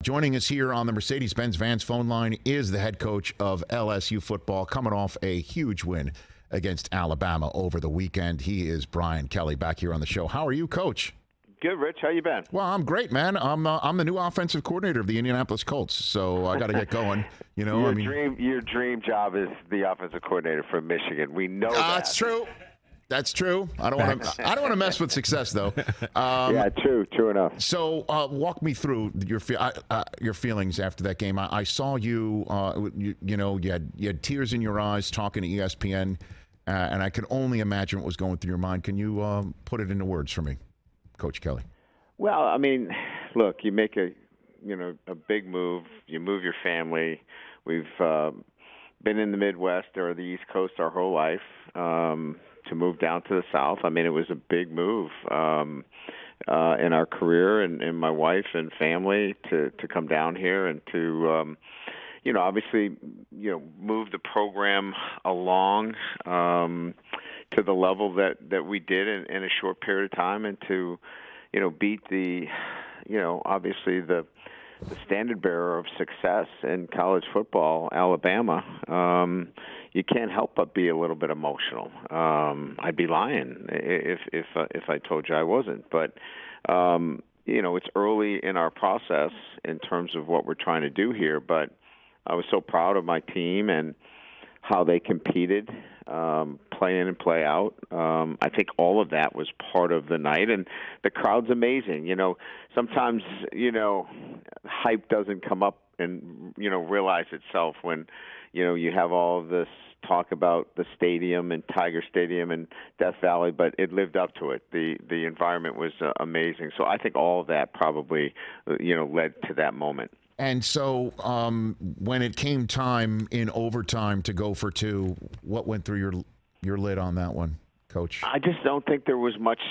Joining us here on the Mercedes-Benz Vans phone line is the head coach of LSU football, coming off a huge win against Alabama over the weekend. He is Brian Kelly, back here on the show. How are you, Coach? Good, Rich. How you been? Well, I'm great, man. I'm the new offensive coordinator of the Indianapolis Colts, so I got to get going. You know, your dream job is the offensive coordinator for Michigan. We know that. That's true. That's true. I don't want to mess with success, though. Yeah, true enough. So, walk me through your feelings after that game. I saw you. You had tears in your eyes talking to ESPN, and I can only imagine what was going through your mind. Can you put it into words for me, Coach Kelly? Well, I mean, look, you make a big move. You move your family. We've been in the Midwest or the East Coast our whole life. To move down to the South, I mean, it was a big move in our career and my wife and family to come down here and to, obviously, move the program along to the level that we did in a short period of time, and to, beat the, obviously the standard bearer of success in college football, Alabama. You can't help but be a little bit emotional. I'd be lying if I told you I wasn't. But it's early in our process in terms of what we're trying to do here. But I was so proud of my team and how they competed, play in and play out. I think all of that was part of the night, and the crowd's amazing. Sometimes hype doesn't come up and realize itself when you have all of this talk about the stadium and Tiger Stadium and Death Valley, but it lived up to it. The environment was amazing. So I think all of that probably led to that moment. And so when it came time in overtime to go for two, what went through your lid on that one, Coach? I just don't think there was much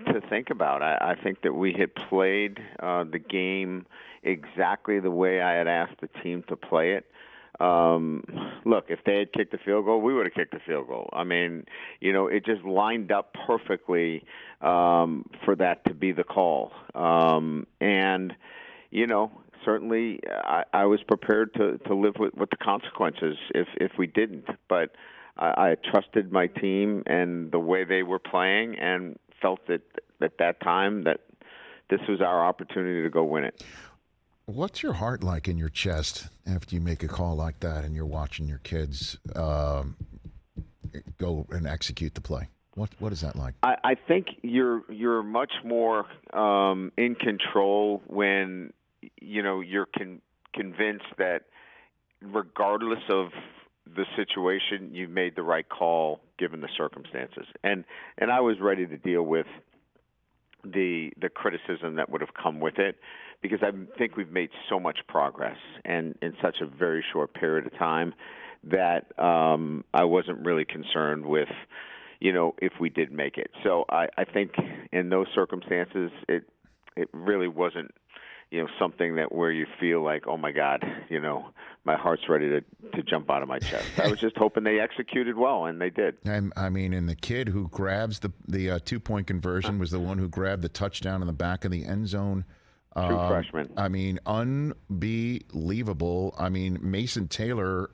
to think about. I think that we had played the game exactly the way I had asked the team to play it. Look, if they had kicked the field goal, we would have kicked the field goal. I mean, it just lined up perfectly for that to be the call. And certainly I was prepared to live with the consequences if we didn't. But I trusted my team and the way they were playing, and felt that at that time that this was our opportunity to go win it. What's your heart like in your chest after you make a call like that and you're watching your kids go and execute the play? What is that like? I think you're much more in control when you're convinced that regardless of the situation, you've made the right call given the circumstances. And I was ready to deal with the criticism that would have come with it, because I think we've made so much progress and in such a very short period of time that I wasn't really concerned with, if we did make it. So I think in those circumstances, it really wasn't, something that where you feel like, oh my God, my heart's ready to jump out of my chest. I was just hoping they executed well, and they did. And the kid who grabs the 2-point conversion was the one who grabbed the touchdown in the back of the end zone. True freshman. Unbelievable. Mason Taylor.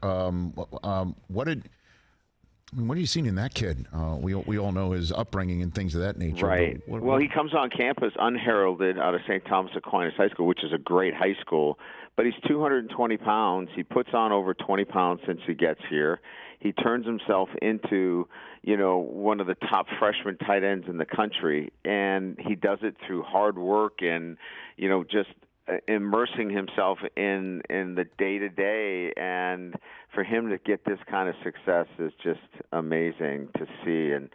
What have you seen in that kid? We all know his upbringing and things of that nature. Right. Well, he comes on campus unheralded out of St. Thomas Aquinas High School, which is a great high school. But he's 220 pounds. He puts on over 20 pounds since he gets here. He turns himself into, one of the top freshman tight ends in the country, and he does it through hard work and, just immersing himself in the day-to-day. And for him to get this kind of success is just amazing to see. And,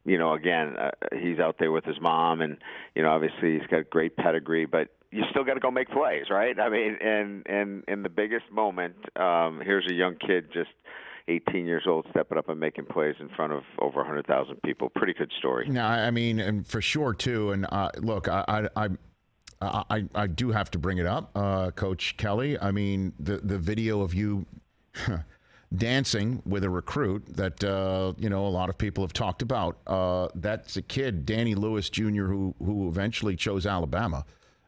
again, he's out there with his mom, and, obviously he's got great pedigree, but you still got to go make plays, right? And in the biggest moment, here's a young kid, just 18 years old, stepping up and making plays in front of over 100,000 people. Pretty good story. No, and for sure too. And look, I do have to bring it up, Coach Kelly. The video of you dancing with a recruit that a lot of people have talked about. That's a kid, Danny Lewis Jr., who eventually chose Alabama.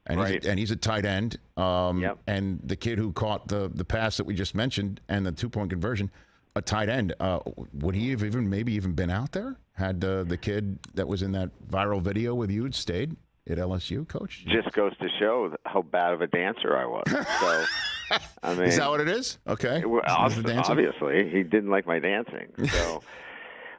and Right. he's a tight end. Yep. And the kid who caught the pass that we just mentioned and the 2-point conversion, a tight end. Would he have maybe even been out there had the kid that was in that viral video with you stayed at LSU, Coach? Just goes to show how bad of a dancer I was. So, I mean, is that what it is? Okay. Well, Is the dancing? obviously, he didn't like my dancing. So,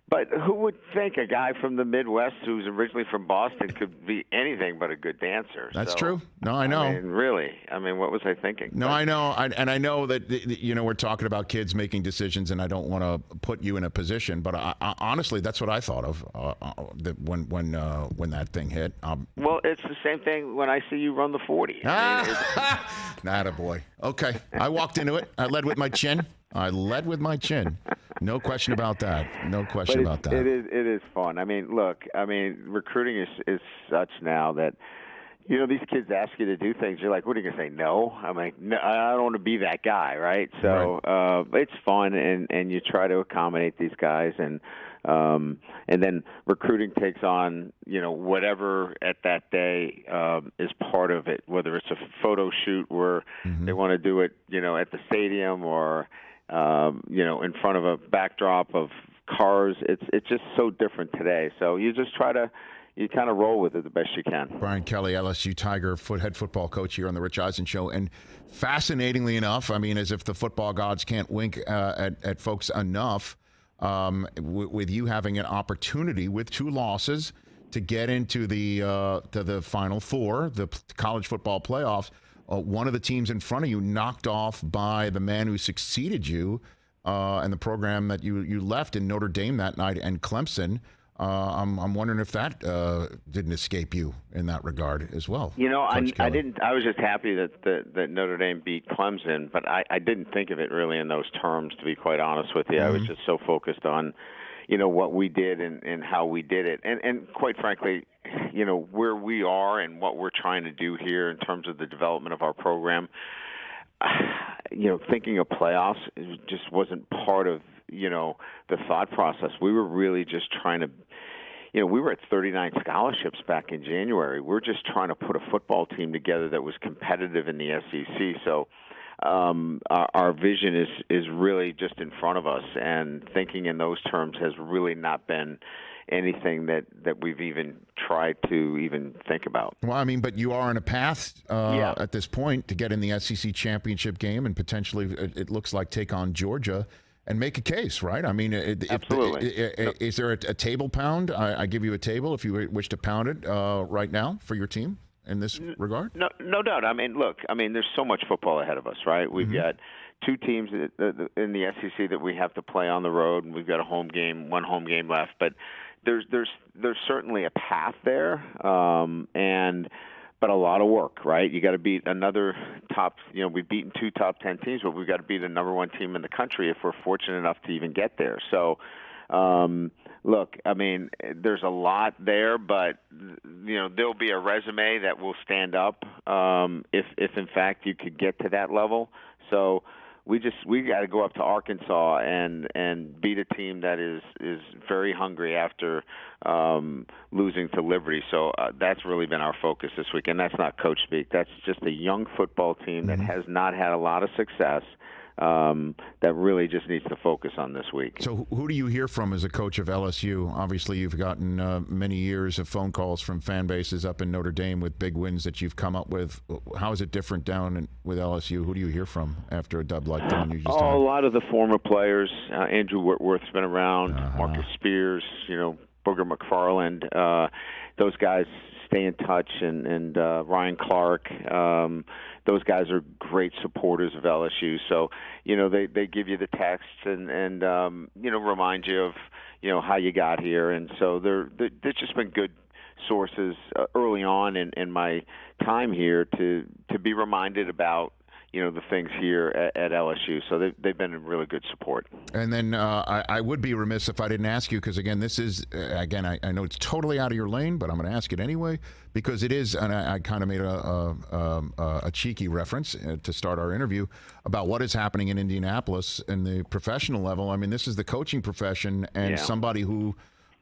but who would think a guy from the Midwest who's originally from Boston could be anything but a good dancer? That's So, true. No, I know. I mean, really. I mean, what was I thinking? No, I know, and I know that we're talking about kids making decisions, and I don't want to put you in a position, but I, honestly, that's what I thought of when that thing hit. Well, it's the same thing when I see you run the 40. Attaboy. Okay, I walked into it. I led with my chin. No question about that. No question about that. It is fun. I mean, look. I mean, recruiting is such now that these kids ask you to do things. You're like, what are you gonna say? No. I'm like, no, I don't want to be that guy, right? So it's fun, and you try to accommodate these guys, and then recruiting takes on whatever at that day is part of it. Whether it's a photo shoot where they want to do it, at the stadium or in front of a backdrop of cars. It's just so different today. So you just you kind of roll with it the best you can. Brian Kelly, LSU Tiger head football coach here on the Rich Eisen Show. And fascinatingly enough, I mean, as if the football gods can't wink at folks enough, with you having an opportunity with 2 losses to get into the Final Four, the college football playoffs. One of the teams in front of you knocked off by the man who succeeded you and the program that you left in Notre Dame that night and Clemson. I'm wondering if that didn't escape you in that regard as well. I didn't. I was just happy that Notre Dame beat Clemson, but I didn't think of it really in those terms, to be quite honest with you. I was just so focused on, what we did and how we did it, and quite frankly, where we are and what we're trying to do here in terms of the development of our program. Thinking of playoffs just wasn't part of the thought process. We were really just trying to. We were at 39 scholarships back in January. We're just trying to put a football team together that was competitive in the SEC. So our vision is really just in front of us, and thinking in those terms has really not been anything that we've even tried to even think about. Well, I mean, but you are on a path at this point to get in the SEC championship game and potentially, it looks like, take on Georgia and make a case, right? I mean, absolutely. Is there a table pound? I give you a table if you wish to pound it right now for your team in this regard? No doubt. I mean, look, there's so much football ahead of us, right? We've got 2 teams in the SEC that we have to play on the road, and we've got one home game left. But there's certainly a path there, but a lot of work, right? You got to beat another top. We've beaten 2 top 10 teams, but we've got to beat the number 1 team in the country if we're fortunate enough to even get there. So, look, there's a lot there, but there'll be a resume that will stand up if in fact you could get to that level. So we got to go up to Arkansas and beat a team that is very hungry after losing to Liberty. So that's really been our focus this week, and that's not coach speak. That's just a young football team that has not had a lot of success. That really just needs to focus on this week. So who do you hear from as a coach of LSU? Obviously, you've gotten many years of phone calls from fan bases up in Notre Dame with big wins that you've come up with. How is it different down with LSU? Who do you hear from after a dub like the one you just had? A lot of the former players. Andrew Whitworth's been around. Marcus Spears, Booger McFarland. Those guys stay in touch, and Ryan Clark. Those guys are great supporters of LSU. So, they give you the texts and remind you of, how you got here. And so they've just been good sources early on in my time here to be reminded about, the things here at LSU. So they've been in really good support. And then I would be remiss if I didn't ask you, because, again, this is, again, I know it's totally out of your lane, but I'm going to ask it anyway, because it is, and I kind of made a cheeky reference to start our interview about what is happening in Indianapolis in the professional level. I mean, this is the coaching profession, and somebody who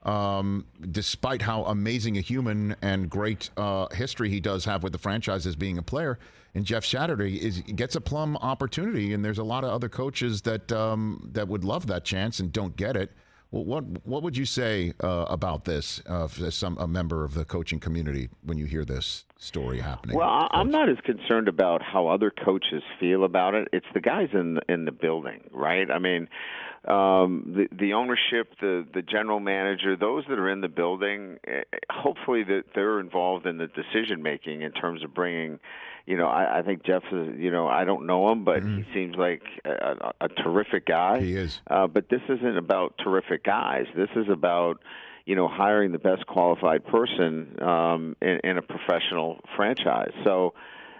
despite how amazing a human and great history he does have with the franchise as being a player. And Jeff Saturday gets a plum opportunity, and there's a lot of other coaches that would love that chance and don't get it. Well, what would you say about this as a member of the coaching community when you hear this story happening? Well, I'm not as concerned about how other coaches feel about it. It's the guys in the building, right? I mean, the ownership, the general manager, those that are in the building, hopefully that they're involved in the decision making in terms of bringing. I think Jeff is, I don't know him, but he seems like a terrific guy. He is. But this isn't about terrific guys. This is about, hiring the best qualified person in a professional franchise. So,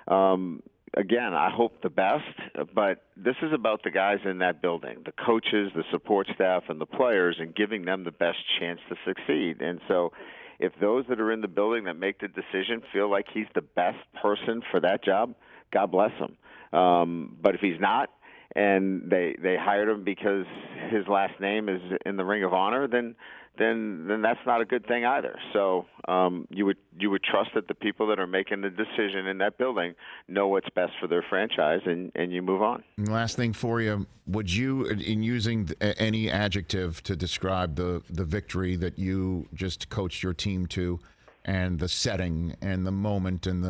again, I hope the best, but this is about the guys in that building, the coaches, the support staff, and the players, and giving them the best chance to succeed. And so if those that are in the building that make the decision feel like he's the best person for that job, God bless him. But if he's not, and they hired him because his last name is in the Ring of Honor, then that's not a good thing either. So you would trust that the people that are making the decision in that building know what's best for their franchise, and you move on. And last thing for you, would you, in using any adjective to describe the victory that you just coached your team to, and the setting and the moment and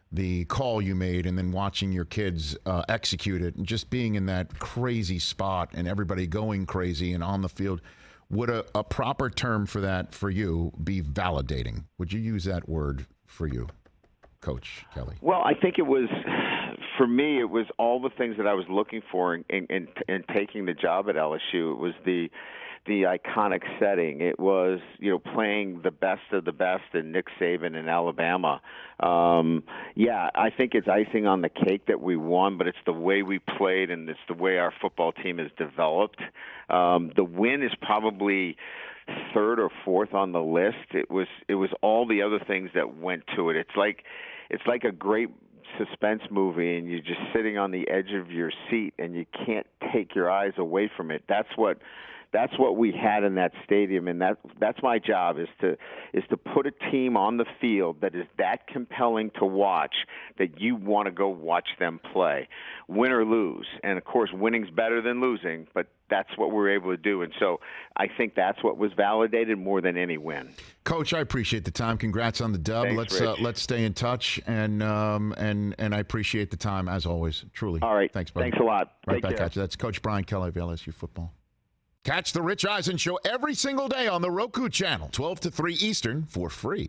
the call you made, and then watching your kids execute it, and just being in that crazy spot and everybody going crazy and on the field, would a proper term for that for you be validating? Would you use that word for you, Coach Kelly? Well, I think it was, for me, it was all the things that I was looking for in taking the job at LSU. It was the iconic setting. It was, playing the best of the best in Nick Saban in Alabama. I think it's icing on the cake that we won, but it's the way we played, and it's the way our football team is developed. The win is probably third or fourth on the list. It was all the other things that went to it. It's like a great suspense movie, and you're just sitting on the edge of your seat, and you can't take your eyes away from it. That's what we had in that stadium, and that's my job, is to put a team on the field that is that compelling to watch that you want to go watch them play, win or lose. And of course, winning's better than losing, but that's what we're able to do. And so I think that's what was validated more than any win. Coach, I appreciate the time. Congrats on the dub. Thanks, Let's stay in touch, and I appreciate the time as always. Truly. All right. Thanks, buddy. Thanks a lot. Right Take back care. at you. That's Coach Brian Kelly of LSU football. Catch the Rich Eisen Show every single day on the Roku channel, 12 to 3 Eastern, for free.